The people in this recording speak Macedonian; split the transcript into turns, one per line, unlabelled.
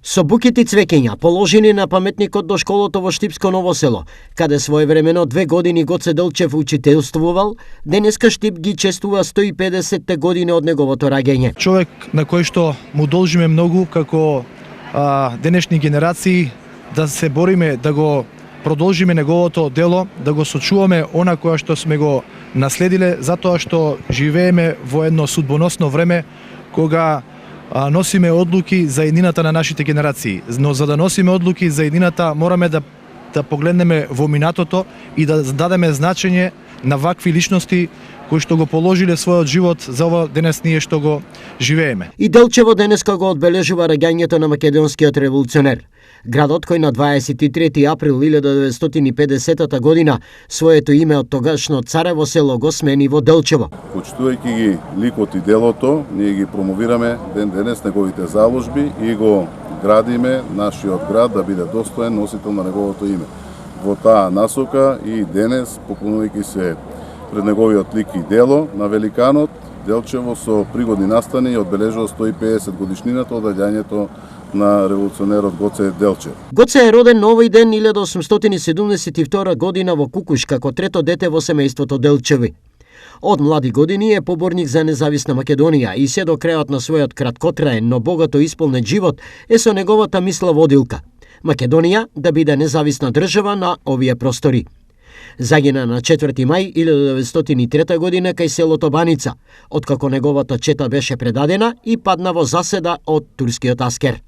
Со букети цвеќења положени на паметникот до школото во Штипско Ново село, каде своевремено 2 години Гоце Делчев учителствувал, денеска Штип ги чествува 150 години од неговото раѓање.
Човек на кој што му должиме многу како денешни генерации, да се бориме да го продолжиме неговото дело, да го сочуваме она кое што сме го наследиле, затоа што живееме во едно судбоносно време кога носиме одлуки за еднината на нашите генерации. Но за да носиме одлуки за еднината, мораме да погледнеме во минатото и да дадеме значење на вакви личности кои што го положиле својот живот за ова денес ние што го живееме.
И Делчево денеска го одбележува раѓањето на македонскиот револуционер. Градот кој на 23 април 1950 година своето име од тогашно Царево село го смени во Делчево.
Почитувајќи ги ликот и делото, ние ги промовираме ден денес неговите заложби и го градиме нашиот град да биде достоен носител на неговото име. Во таа насока и денес, поклонувајќи се пред неговиот лик и дело на великанот, Делчево со пригодни настани одбележува 150 годишнината од раѓањето на револуционерот Гоце Делчев.
Гоце е роден на овој ден 1872 година во Кукуш како трето дете во семејството Делчеви. Од млади години е поборник за независна Македонија и се до крајот на својот краткотраен, но богато исполнет живот е со неговата мисла водилка. Македонија да биде независна држава на овие простори. Загина на 4 мај 1903 година кај селото Баница, откако неговата чета беше предадена и падна во заседа од турскиот аскер.